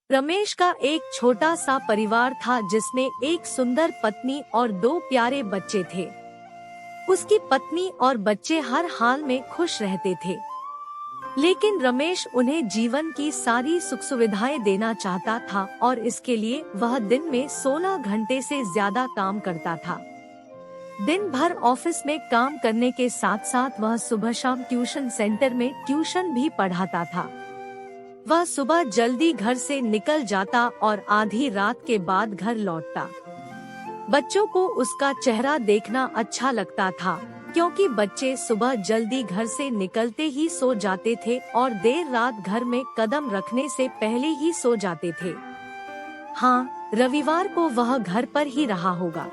रमेश का एक छोटा सा परिवार था जिसमें एक सुंदर पत्नी और 2 प्यारे बच्चे थे। उसकी पत्नी और बच्चे हर हाल में खुश रहते थे, लेकिन रमेश उन्हें जीवन की सारी सुख सुविधाएं देना चाहता था और इसके लिए वह दिन में 16 घंटे से ज्यादा काम करता था। दिन भर ऑफिस में काम करने के साथ साथ वह सुबह शाम ट्यूशन सेंटर में ट्यूशन भी पढ़ाता था। वह सुबह जल्दी घर से निकल जाता और आधी रात के बाद घर लौटता। बच्चों को उसका चेहरा देखना अच्छा लगता था, क्योंकि बच्चे सुबह जल्दी घर से निकलते ही सो जाते थे और देर रात घर में कदम रखने से पहले ही सो जाते थे। हाँ, रविवार को वह घर पर ही रहा होगा,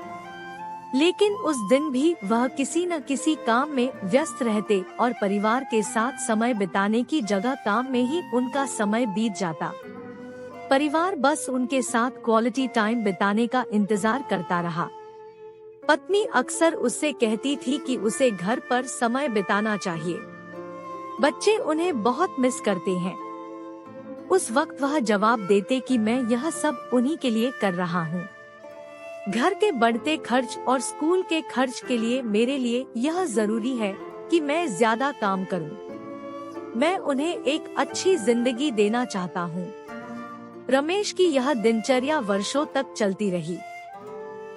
लेकिन उस दिन भी वह किसी न किसी काम में व्यस्त रहते और परिवार के साथ समय बिताने की जगह काम में ही उनका समय बीत जाता। परिवार बस उनके साथ क्वालिटी टाइम बिताने का इंतजार करता रहा। पत्नी अक्सर उससे कहती थी कि उसे घर पर समय बिताना चाहिए, बच्चे उन्हें बहुत मिस करते हैं। उस वक्त वह जवाब देते कि मैं यह सब उन्हीं के लिए कर रहा हूँ। घर के बढ़ते खर्च और स्कूल के खर्च के लिए मेरे लिए यह जरूरी है कि मैं ज्यादा काम करूं। मैं उन्हें एक अच्छी जिंदगी देना चाहता हूं। रमेश की यह दिनचर्या वर्षों तक चलती रही।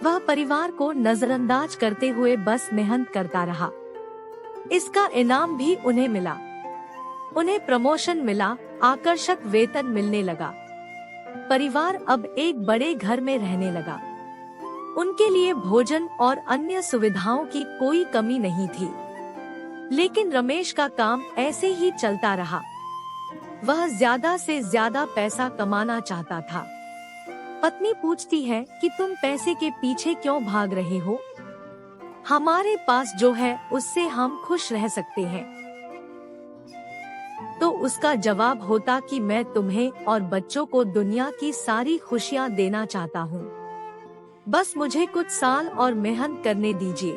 वह परिवार को नजरअंदाज करते हुए बस मेहनत करता रहा। इसका इनाम भी उन्हें मिला। उन्हें प्रमोशन मिला, आकर्षक वेतन मिलने लगा। परिवार अब एक बड़े घर में रहने लगा। उनके लिए भोजन और अन्य सुविधाओं की कोई कमी नहीं थी, लेकिन रमेश का काम ऐसे ही चलता रहा। वह ज्यादा से ज्यादा पैसा कमाना चाहता था। पत्नी पूछती है कि तुम पैसे के पीछे क्यों भाग रहे हो? हमारे पास जो है उससे हम खुश रह सकते हैं। तो उसका जवाब होता कि मैं तुम्हें और बच्चों को दुनिया की सारी खुशियाँ देना चाहता हूँ। बस मुझे कुछ साल और मेहनत करने दीजिए।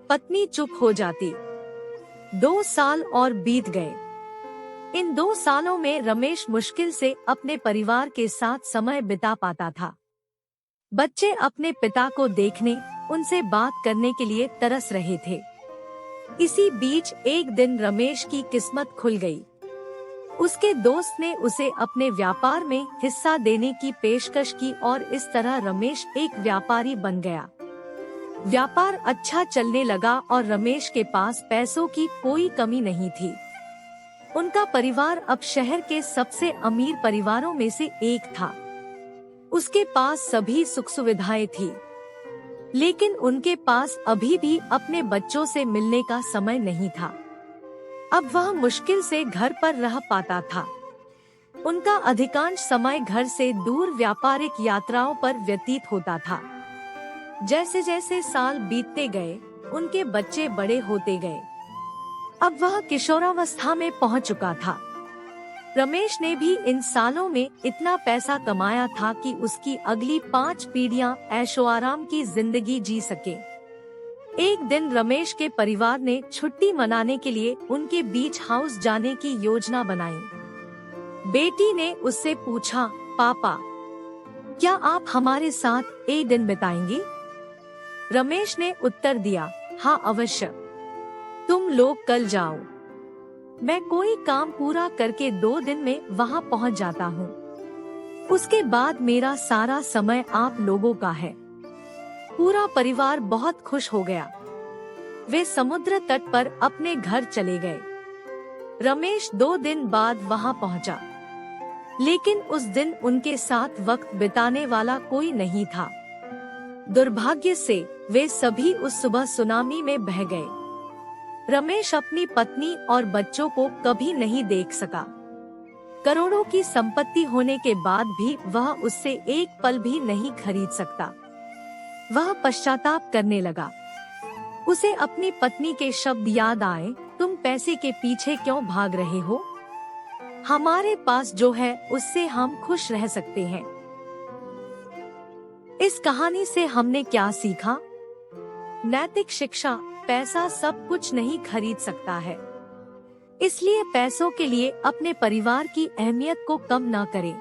पत्नी चुप हो जाती। 2 साल और बीत गए। इन 2 सालों में रमेश मुश्किल से अपने परिवार के साथ समय बिता पाता था। बच्चे अपने पिता को देखने, उनसे बात करने के लिए तरस रहे थे। इसी बीच एक दिन रमेश की किस्मत खुल गई। उसके दोस्त ने उसे अपने व्यापार में हिस्सा देने की पेशकश की और इस तरह रमेश एक व्यापारी बन गया। व्यापार अच्छा चलने लगा और रमेश के पास पैसों की कोई कमी नहीं थी। उनका परिवार अब शहर के सबसे अमीर परिवारों में से एक था। उसके पास सभी सुख सुविधाएं थी, लेकिन उनके पास अभी भी अपने बच्चों से मिलने का समय नहीं था। अब वह मुश्किल से घर पर रह पाता था। उनका अधिकांश समय घर से दूर व्यापारिक यात्राओं पर व्यतीत होता था। जैसे जैसे साल बीतते गए, उनके बच्चे बड़े होते गए। अब वह किशोरावस्था में पहुंच चुका था। रमेश ने भी इन सालों में इतना पैसा कमाया था कि उसकी अगली 5 पीढ़ियां ऐशो आराम की जिंदगी जी सके। एक दिन रमेश के परिवार ने छुट्टी मनाने के लिए उनके बीच हाउस जाने की योजना बनाई। बेटी ने उससे पूछा, पापा, क्या आप हमारे साथ एक दिन बिताएंगे? रमेश ने उत्तर दिया, हाँ अवश्य, तुम लोग कल जाओ। मैं कोई काम पूरा करके 2 दिन में वहाँ पहुँच जाता हूँ। उसके बाद मेरा सारा समय आप लोगों का है। पूरा परिवार बहुत खुश हो गया। वे समुद्र तट पर अपने घर चले गए। रमेश 2 दिन बाद वहां पहुंचा, लेकिन उस दिन उनके साथ वक्त बिताने वाला कोई नहीं था। दुर्भाग्य से वे सभी उस सुबह सुनामी में बह गए। रमेश अपनी पत्नी और बच्चों को कभी नहीं देख सका। करोड़ों की संपत्ति होने के बाद भी वह उससे एक पल भी नहीं खरीद सकता। वह पश्चाताप करने लगा। उसे अपनी पत्नी के शब्द याद आए, तुम पैसे के पीछे क्यों भाग रहे हो? हमारे पास जो है उससे हम खुश रह सकते हैं। इस कहानी से हमने क्या सीखा? नैतिक शिक्षा, पैसा सब कुछ नहीं खरीद सकता है। इसलिए पैसों के लिए अपने परिवार की अहमियत को कम न करें।